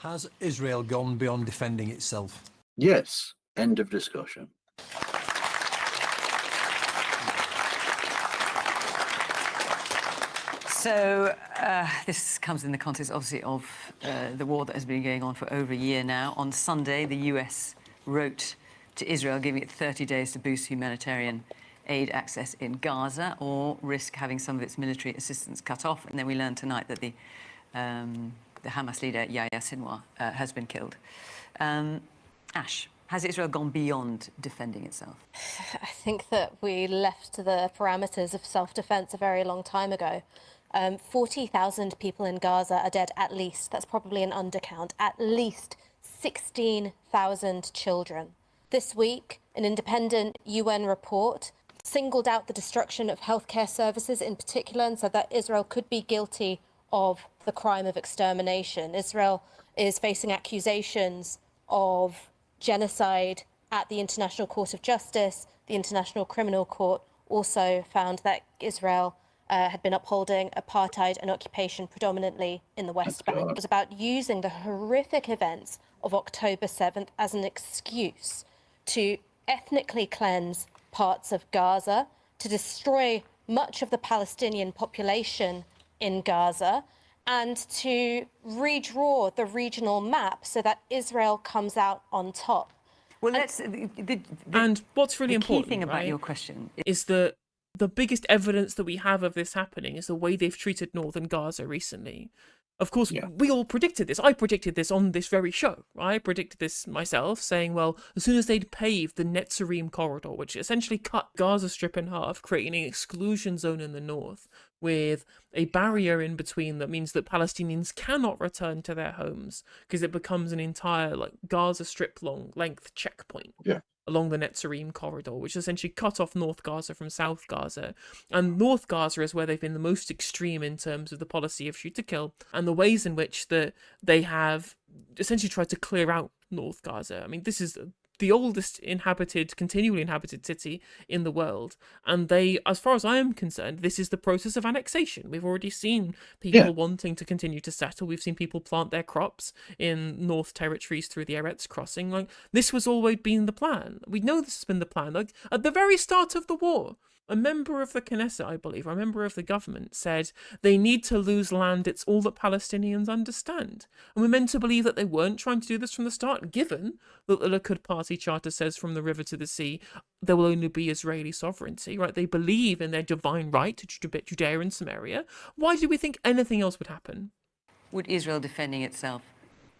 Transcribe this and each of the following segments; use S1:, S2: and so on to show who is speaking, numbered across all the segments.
S1: Has Israel gone beyond defending itself?
S2: Yes. End of discussion.
S3: So this comes in the context, obviously, of the war that has been going on for over a year now. On Sunday, the US wrote to Israel, giving it 30 days to boost humanitarian aid access in Gaza or risk having some of its military assistance cut off. And then we learned tonight that the Hamas leader, Yahya Sinwar, has been killed. Ash, has Israel gone beyond defending itself?
S4: I think that we left the parameters of self-defense a very long time ago. 40,000 people in Gaza are dead at least. That's probably an undercount. At least 16,000 children. This week, an independent UN report singled out the destruction of healthcare services in particular and said that Israel could be guilty of the crime of extermination. Israel is facing accusations of genocide at the International Court of Justice. The International Criminal Court also found that Israel had been upholding apartheid and occupation predominantly in the West Bank. It was about using the horrific events of October 7th as an excuse to ethnically cleanse parts of Gaza, to destroy much of the Palestinian population in Gaza, and to redraw the regional map so that Israel comes out on top.
S3: Well,
S5: and what's really important,
S3: key thing about
S5: right,
S3: your question
S5: is that the biggest evidence that we have of this happening is the way they've treated northern Gaza recently. Of course, we all predicted this. I predicted this on this very show. I predicted this myself, saying, well, as soon as they'd paved the Netzarim corridor, which essentially cut Gaza Strip in half, creating an exclusion zone in the north, with a barrier in between that means that Palestinians cannot return to their homes because it becomes an entire Gaza Strip long length checkpoint. Along the Netzarim corridor, which essentially cut off North Gaza from South Gaza. And North Gaza is where they've been the most extreme in terms of the policy of shoot to kill and the ways in which they have essentially tried to clear out North Gaza. I mean, this is the oldest continually inhabited city in the world. And they, as far as I am concerned, this is the process of annexation. We've already seen people wanting to continue to settle. We've seen people plant their crops in North territories through the Eretz crossing. This was always been the plan. We know this has been the plan. At the very start of the war, a member of the Knesset, I believe, or a member of the government said they need to lose land. It's all that Palestinians understand. And we're meant to believe that they weren't trying to do this from the start, given that the Likud Party charter says from the river to the sea, there will only be Israeli sovereignty, right? They believe in their divine right to Judea and Samaria. Why do we think anything else would happen?
S3: Would Israel defending itself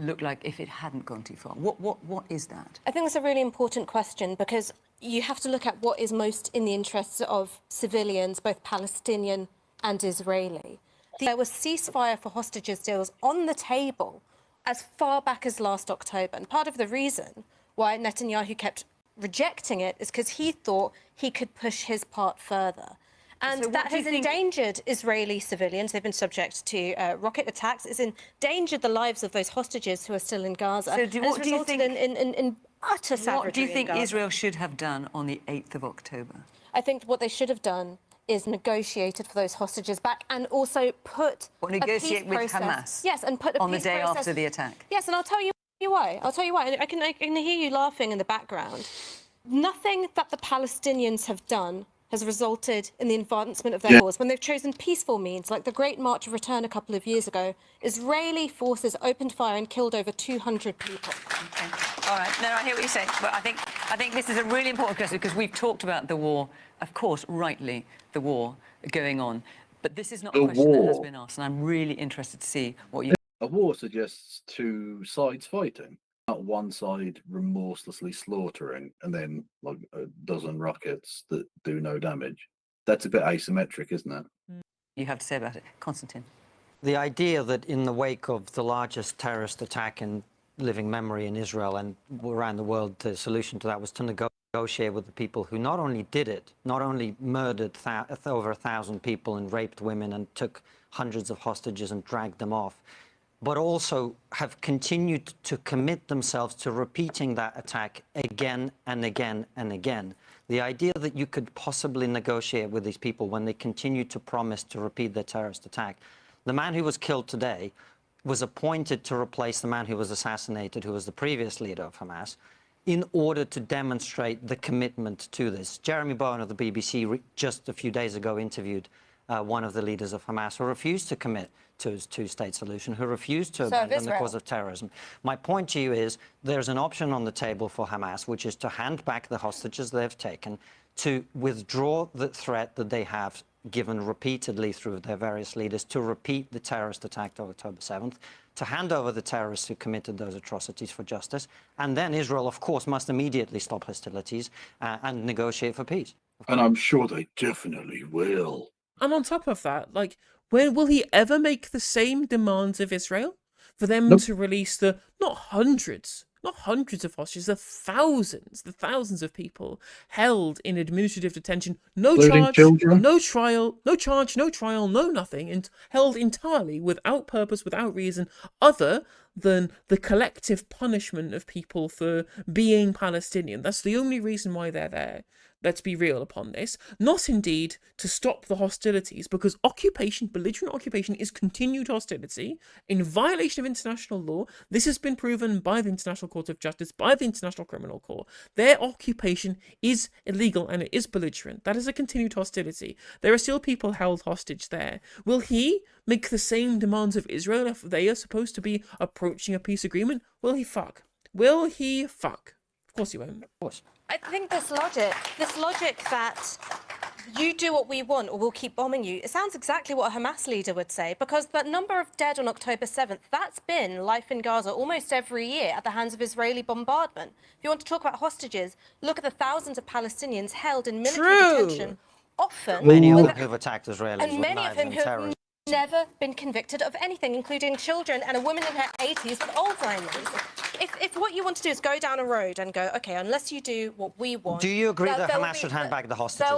S3: look like if it hadn't gone too far? What is that?
S4: I think that's a really important question because you have to look at what is most in the interests of civilians, both Palestinian and Israeli. There was ceasefire for hostages deals on the table as far back as last October. And part of the reason why Netanyahu kept rejecting it is because he thought he could push his part further. And so that has endangered Israeli civilians. They've been subject to rocket attacks. It's endangered the lives of those hostages who are still in Gaza.
S3: So what do you think
S4: in utter savagery?
S3: What do you think Israel should have done on the 8th of October?
S4: I think what they should have done is negotiated for those hostages back and also put
S3: negotiate
S4: a peace
S3: with
S4: process.
S3: Hamas.
S4: Yes, and put a
S3: on
S4: peace
S3: the day
S4: process.
S3: After the attack.
S4: Yes, and I'll tell you why. I'll tell you why. I can hear you laughing in the background. Nothing that the Palestinians have done has resulted in the advancement of their cause. When they've chosen peaceful means, like the Great March of Return a couple of years ago, Israeli forces opened fire and killed over 200 people.
S3: Okay. All right. No, I hear what you're saying. But I think this is a really important question because we've talked about the war, of course, rightly, the war going on. But this is not a question that has been asked, and I'm really interested to see what you...
S2: A war suggests two sides fighting. Not one side remorselessly slaughtering and then a dozen rockets that do no damage. That's a bit asymmetric, isn't it?
S3: You have to say about it, Konstantin.
S6: The idea that in the wake of the largest terrorist attack in living memory in Israel and around the world, the solution to that was to negotiate with the people who not only did it, not only murdered over 1,000 people and raped women and took hundreds of hostages and dragged them off, but also have continued to commit themselves to repeating that attack again and again and again. The idea that you could possibly negotiate with these people when they continue to promise to repeat their terrorist attack. The man who was killed today was appointed to replace the man who was assassinated, who was the previous leader of Hamas, in order to demonstrate the commitment to this. Jeremy Bowen of the BBC just a few days ago interviewed one of the leaders of Hamas who refused to commit to his two-state solution, who refused to abandon the cause of terrorism. My point to you is there's an option on the table for Hamas, which is to hand back the hostages they've taken, to withdraw the threat that they have given repeatedly through their various leaders, to repeat the terrorist attack of October 7th, to hand over the terrorists who committed those atrocities for justice, and then Israel, of course, must immediately stop hostilities and negotiate for peace.
S2: And I'm sure they definitely will.
S5: And on top of that, like, when will he ever make the same demands of Israel? For them
S2: Nope.
S5: to release the, not hundreds of hostages, the thousands of people held in administrative detention, no
S2: Including
S5: charge,
S2: children.
S5: no trial, no nothing, and held entirely without purpose, without reason, other than the collective punishment of people for being Palestinian. That's the only reason why they're there. Let's be real upon this. Not indeed to stop the hostilities, because occupation, belligerent occupation, is continued hostility in violation of international law. This has been proven by the International Court of Justice, by the International Criminal Court. Their occupation is illegal and it is belligerent. That is a continued hostility. There are still people held hostage there. Will he make the same demands of Israel if they are supposed to be approaching a peace agreement? Will he fuck? Will he fuck? Of course he won't.
S6: Of course.
S4: I think this logic that you do what we want or we'll keep bombing you, it sounds exactly what a Hamas leader would say, because the number of dead on October 7th, that's been life in Gaza almost every year at the hands of Israeli bombardment. If you want to talk about hostages, look at the thousands of Palestinians held in military detention, often
S6: Many of them who've attacked Israelis
S4: and
S6: with
S4: many of
S6: knives
S4: whom
S6: and
S4: have
S6: terrorism.
S4: never been convicted of anything, including children and a woman in her 80s with Alzheimer's. If what you want to do is go down a road and go, okay, unless you do what we want...
S6: Do you agree that Hamas should hand back the hostages?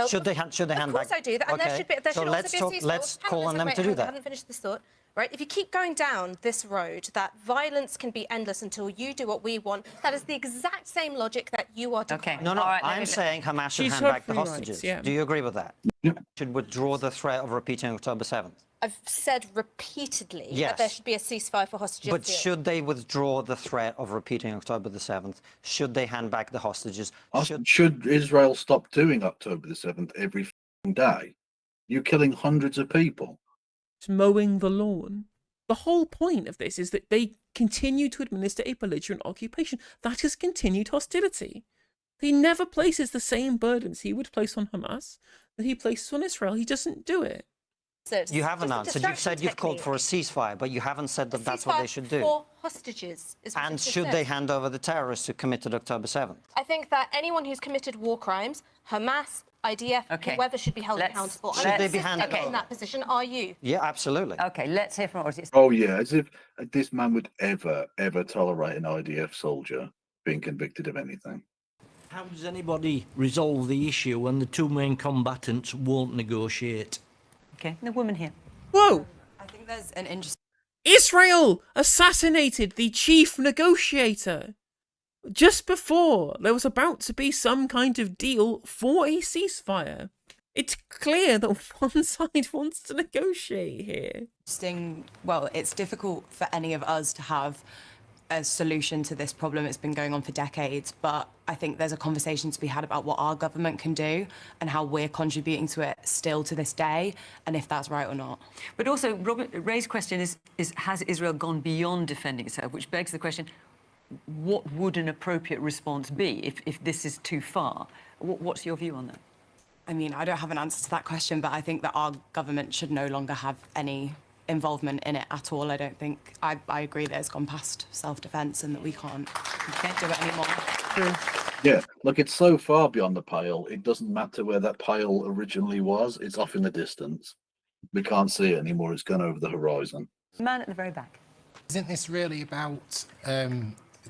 S6: Should they hand back?
S4: Of course I do. And there should be, there
S6: so
S4: should also be a ceasefire.
S6: let's call on them to do that.
S4: I haven't finished this thought. Right? If you keep going down this road, that violence can be endless until you do what we want, that is the exact same logic that you are decrying.
S6: No,
S3: All right,
S6: I'm saying Hamas should
S5: She's
S6: hand back the
S5: free rights,
S6: hostages.
S5: yeah.
S6: Do you agree with that?
S2: Yeah.
S6: Should withdraw the threat of repeating October 7th.
S4: I've said repeatedly
S6: Yes.
S4: that there should be a ceasefire for hostages.
S6: But should they withdraw the threat of repeating October the 7th? Should they hand back the hostages?
S2: Should Israel stop doing October the 7th every f***ing day? You're killing hundreds of people.
S5: It's mowing the lawn. The whole point of this is that they continue to administer a belligerent occupation. That is continued hostility. He never places the same burdens he would place on Hamas that he places on Israel. He doesn't do it.
S4: So it's
S6: You haven't
S4: just a
S6: answered. You've
S4: distraction
S6: said you've called for a
S4: technique.
S6: ceasefire, but you haven't said that that's what they should do.
S4: For hostages. Is what
S6: And
S4: I've just
S6: should
S4: said.
S6: they hand over the terrorists who committed October 7th?
S4: I think that anyone who's committed war crimes, Hamas, IDF,
S3: Okay.
S4: whoever should be held
S3: Let's-
S4: accountable.
S6: Should
S4: I'm
S6: they be
S4: consistent
S6: handed
S4: in
S6: over?
S4: that position. Are you?
S6: Yeah, absolutely.
S3: Okay, let's hear from our audience.
S2: Oh, yeah, as if this man would ever tolerate an IDF soldier being convicted of anything.
S7: How does anybody resolve the issue when the two main combatants won't negotiate?
S3: Okay, the woman here.
S5: Whoa!
S8: I think there's an interesting...
S5: Israel assassinated the chief negotiator just before there was about to be some kind of deal for a ceasefire. It's clear that one side wants to negotiate here.
S8: Well, it's difficult for any of us to have a solution to this problem. It's been going on for decades, but I think there's a conversation to be had about what our government can do and how we're contributing to it still to this day, and if that's right or not.
S3: But also, Robert, Ray's question is has Israel gone beyond defending itself? Which begs the question, what would an appropriate response be if this is too far? What's your view on that?
S8: I mean, I don't have an answer to that question, but I think that our government should no longer have any involvement in it at all. I don't think... I agree that it's gone past self-defence and that we can't do it anymore.
S2: Yeah, look, it's so far beyond the pale, it doesn't matter where that pale originally was. It's off in the distance. We can't see it anymore. It's gone over the horizon.
S3: Man at the very back.
S9: Isn't this really about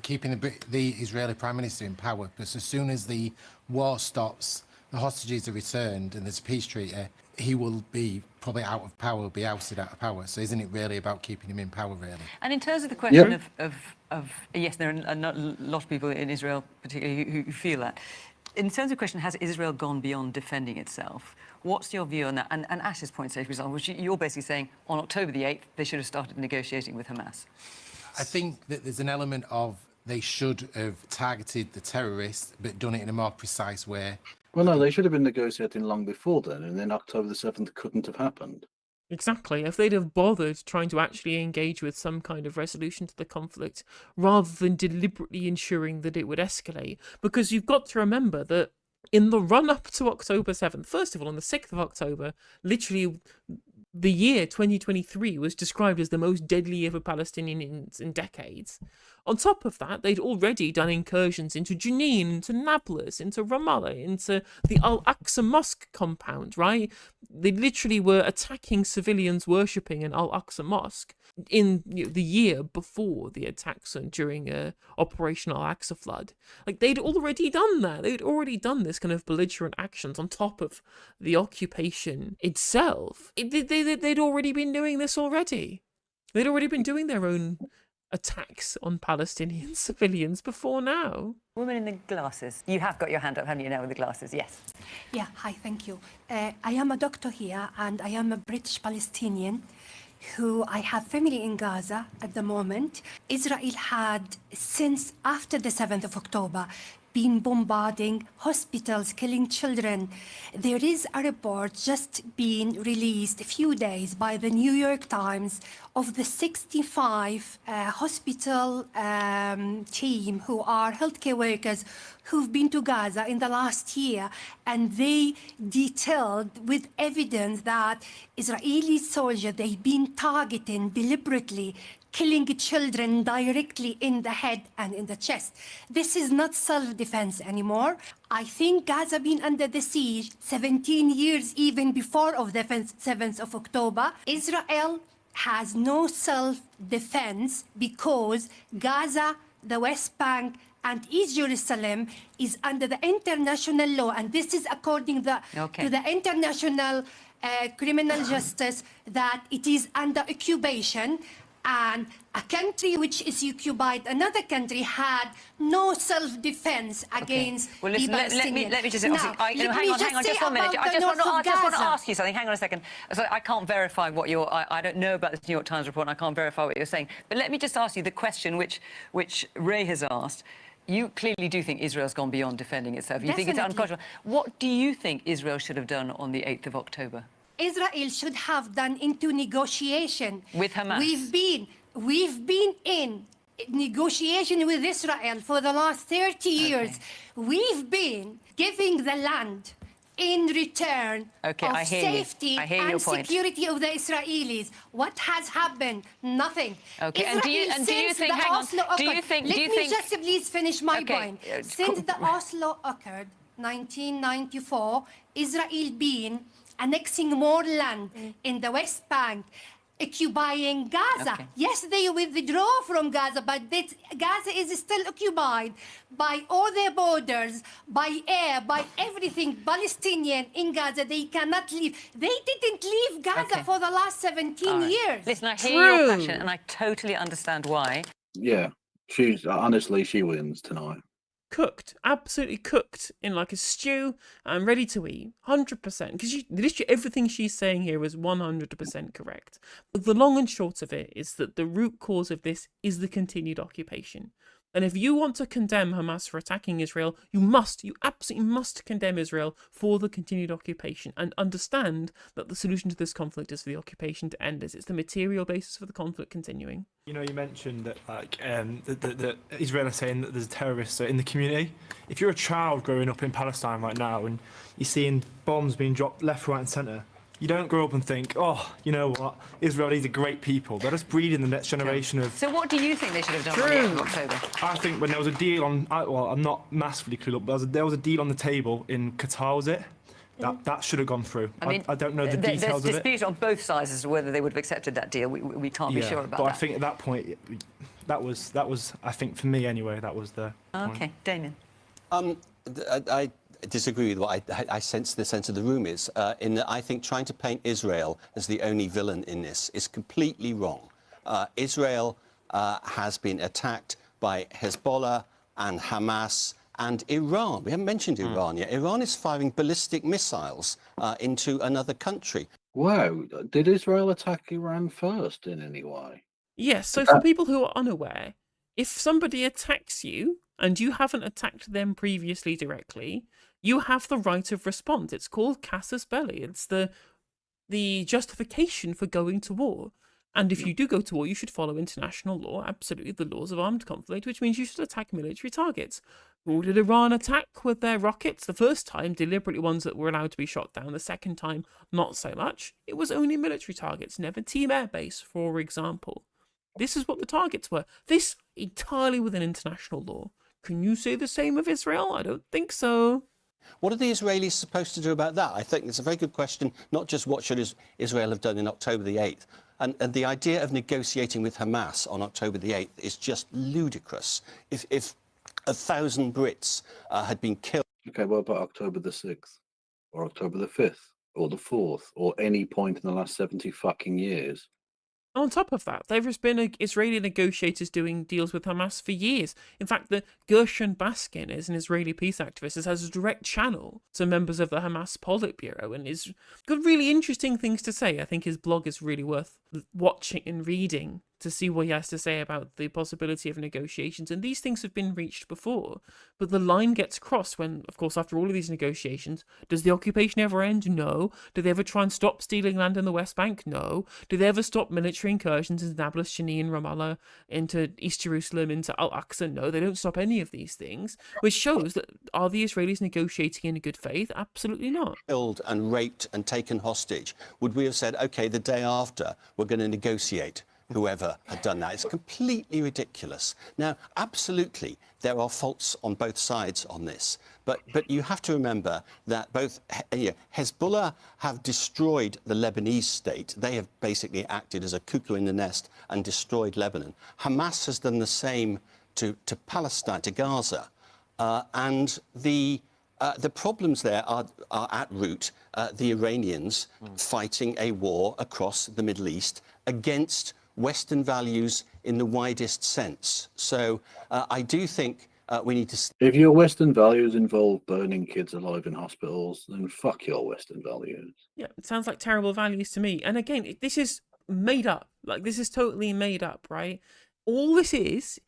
S9: keeping the Israeli Prime Minister in power? Because as soon as the war stops, the hostages are returned and there's a peace treaty, he will be probably out of power, will be ousted out of power. So isn't it really about keeping him in power, really?
S3: And in terms of the question of yes, there are a lot of people in Israel particularly who feel that. In terms of the question, has Israel gone beyond defending itself? What's your view on that? And Ash's point, say, for example, which you're basically saying on October the 8th, they should have started negotiating with Hamas.
S9: I think that there's an element of they should have targeted the terrorists, but done it in a more precise way.
S2: Well, no, they should have been negotiating long before then, and then October the 7th couldn't have happened.
S5: Exactly. If they'd have bothered trying to actually engage with some kind of resolution to the conflict, rather than deliberately ensuring that it would escalate. Because you've got to remember that in the run-up to October 7th, first of all, on the 6th of October, literally the year 2023 was described as the most deadly year for Palestinians in decades. On top of that, they'd already done incursions into Jenin, into Nablus, into Ramallah, into the Al-Aqsa Mosque compound, right? They literally were attacking civilians worshipping an Al-Aqsa Mosque in the year before the attacks and during Operation Al-Aqsa Flood. Like, they'd already done that. They'd already done this kind of belligerent actions on top of the occupation itself. They'd already been doing this already. They'd already been doing their own attacks on Palestinian civilians before now.
S3: Woman in the glasses. You have got your hand up, haven't you, now, with the glasses? Yes.
S10: Yeah, hi, thank you. I am a doctor here, and I am a British Palestinian who I have family in Gaza at the moment. Israel had, since after the 7th of October, been bombarding hospitals, killing children. There is a report just being released a few days by the New York Times of the 65 hospital team who are healthcare workers who've been to Gaza in the last year, and they detailed with evidence that Israeli soldiers, they've been targeting deliberately, killing children directly in the head and in the chest. This is not self-defense anymore. I think Gaza been under the siege 17 years even before of the 7th of October. Israel has no self-defense because Gaza, the West Bank, and East Jerusalem is under the international law, and this is according to the international criminal justice, that it is under occupation. And a country which is occupied, another country, had no self-defense against
S3: well, listen,
S10: the Palestinians.
S3: let me just...
S10: Now,
S3: hang on, just 1 minute. I just want to ask you something. Hang on a second. So I can't verify what you're... I don't know about this New York Times report, and I can't verify what you're saying. But let me just ask you the question which Ray has asked. You clearly do think Israel's gone beyond defending itself. You think it's unconscionable. What do you think Israel should have done on the 8th of October?
S10: Israel should have done into negotiation
S3: with Hamas.
S10: We've been in negotiation with Israel for the last 30 years. We've been giving the land in return of safety and security of the Israelis. What has happened? Nothing.
S3: Okay. And do you think? Hang on.
S10: Let me just please finish my point. Since the Oslo occurred, 1994, Israel been annexing more land in the West Bank, occupying Gaza. Yes, they withdraw from Gaza, but Gaza is still occupied by all their borders, by air, by everything. Palestinian in Gaza, they cannot leave. They didn't leave Gaza for the last 17 years.
S3: Listen, I hear your passion, and I totally understand why.
S2: Yeah, honestly, she wins tonight.
S5: Cooked, absolutely cooked in like a stew and ready to eat, 100%. Because literally everything she's saying here is 100% correct. But the long and short of it is that the root cause of this is the continued occupation. And if you want to condemn Hamas for attacking Israel, you absolutely must condemn Israel for the continued occupation and understand that the solution to this conflict is for the occupation to end. It's the material basis for the conflict continuing.
S11: You know, you mentioned that that Israel are saying that there's terrorists in the community. If you're a child growing up in Palestine right now and you're seeing bombs being dropped left, right and centre, you don't grow up and think, oh, you know what, Israelis are great people. Let us breed in the next generation of...
S3: So what do you think they should have done on the 8th of October?
S11: I think when there was a deal on... Well, I'm not massively clued up, but there was a deal on the table in Qatar, was it? That should have gone through. I mean, I don't know the details of it.
S3: There's dispute on both sides as to whether they would have accepted that deal. We can't be sure about that.
S11: But I think at that point, that was, I think for me anyway, that was the point.
S3: Okay, Damien.
S12: I disagree with what I sense the sense of the room is, in that I think trying to paint Israel as the only villain in this is completely wrong. Israel has been attacked by Hezbollah and Hamas and Iran. We haven't mentioned Iran yet. Iran is firing ballistic missiles into another country.
S2: Wow, did Israel attack Iran first in any way?
S5: Yes, so for people who are unaware, if somebody attacks you and you haven't attacked them previously directly, you have the right of response. It's called casus belli. It's the justification for going to war. And if you do go to war, you should follow international law, absolutely the laws of armed conflict, which means you should attack military targets. Who did Iran attack with their rockets? The first time, deliberately ones that were allowed to be shot down. The second time, not so much. It was only military targets, never team airbase, for example. This is what the targets were. This entirely within international law. Can you say the same of Israel? I don't think so.
S12: What are the Israelis supposed to do about that? I think it's a very good question, not just what should Israel have done in October the 8th. And the idea of negotiating with Hamas on October the 8th is just ludicrous. If 1,000 Brits had been killed...
S2: Okay, what about October the 6th? Or October the 5th? Or the 4th? Or any point in the last 70 fucking years?
S5: On top of that, there has been Israeli negotiators doing deals with Hamas for years. In fact, the Gershon Baskin is an Israeli peace activist that has a direct channel to members of the Hamas Politburo and has got really interesting things to say. I think his blog is really worth watching and reading to see what he has to say about the possibility of negotiations. And these things have been reached before. But the line gets crossed when, of course, after all of these negotiations, does the occupation ever end? No. Do they ever try and stop stealing land in the West Bank? No. Do they ever stop military incursions in Nablus, Jenin, Ramallah, into East Jerusalem, into Al-Aqsa? No, they don't stop any of these things, which shows that are the Israelis negotiating in good faith? Absolutely not.
S12: Killed and raped and taken hostage. Would we have said, OK, the day after, we're going to negotiate? Whoever had done that. It's completely ridiculous. Now, absolutely, there are faults on both sides on this, but you have to remember that both Hezbollah have destroyed the Lebanese state. They have basically acted as a cuckoo in the nest and destroyed Lebanon. Hamas has done the same to Palestine, to Gaza, and the problems there are at root the Iranians fighting a war across the Middle East against Western values in the widest sense. So I do think we need to...
S2: If your Western values involve burning kids alive in hospitals, then fuck your Western values.
S5: Yeah, it sounds like terrible values to me. And again, this is made up. Like, this is totally made up, right? All this is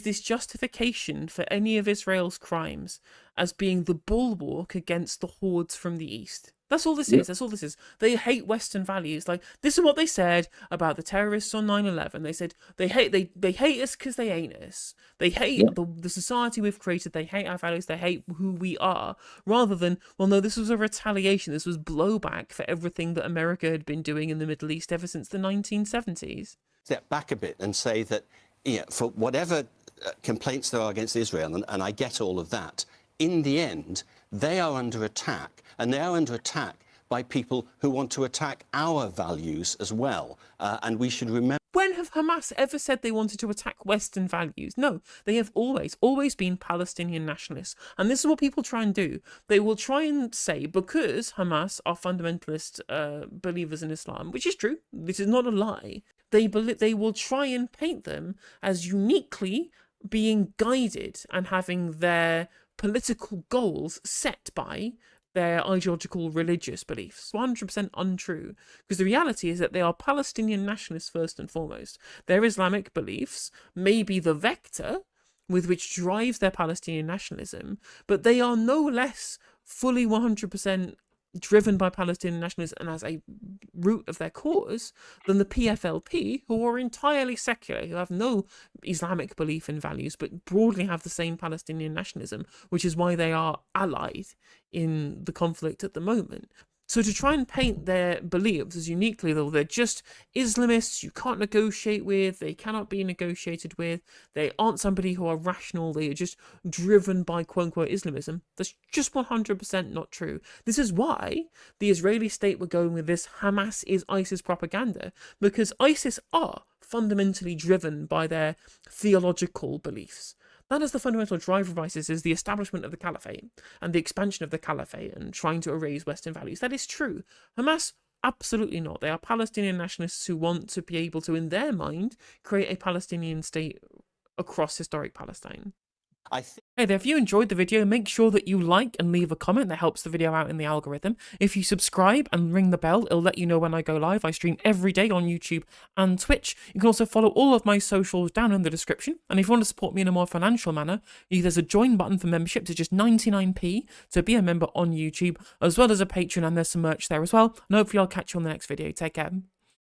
S5: this justification for any of Israel's crimes as being the bulwark against the hordes from the east. That's all this is. That's all this is. They hate Western values. Like, this is what they said about the terrorists on 9/11. They said they hate us because they ain't us. They hate the society we've created. They hate our values. They hate who we are. Rather than, well, no, this was a retaliation. This was blowback for everything that America had been doing in the Middle East ever since the 1970s.
S12: Step back a bit and say that, for whatever complaints there are against Israel, and I get all of that, in the end, they are under attack, and they are under attack by people who want to attack our values as well, and we should remember...
S5: When have Hamas ever said they wanted to attack Western values? No, they have always been Palestinian nationalists. And this is what people try and do. They will try and say, because Hamas are fundamentalist believers in Islam, which is true, this is not a lie, they will try and paint them as uniquely being guided and having their political goals set by their ideological religious beliefs. 100% untrue. Because the reality is that they are Palestinian nationalists first and foremost. Their Islamic beliefs may be the vector with which drives their Palestinian nationalism, but they are no less fully 100% driven by Palestinian nationalism and as a root of their cause than the PFLP, who are entirely secular, who have no Islamic belief and values, but broadly have the same Palestinian nationalism, which is why they are allied in the conflict at the moment. So to try and paint their beliefs as uniquely, though, they're just Islamists you can't negotiate with, they cannot be negotiated with, they aren't somebody who are rational, they are just driven by quote-unquote Islamism, that's just 100% not true. This is why the Israeli state were going with this Hamas is ISIS propaganda, because ISIS are fundamentally driven by their theological beliefs. That is the fundamental driver of ISIS, is the establishment of the caliphate and the expansion of the caliphate and trying to erase Western values. That is true. Hamas, absolutely not. They are Palestinian nationalists who want to be able to, in their mind, create a Palestinian state across historic Palestine.
S12: I think
S5: Hey there, if you enjoyed the video, make sure that you like and leave a comment. That helps the video out in the algorithm. If you subscribe and ring the bell, it'll let you know when I go live. I stream every day on YouTube and Twitch. You can also follow all of my socials down in the description. And if you want to support me in a more financial manner, there's a join button for membership. It's just 99p to be a member on YouTube, as well as a Patreon, and there's some merch there as well. And hopefully I'll catch you on the next video. Take care.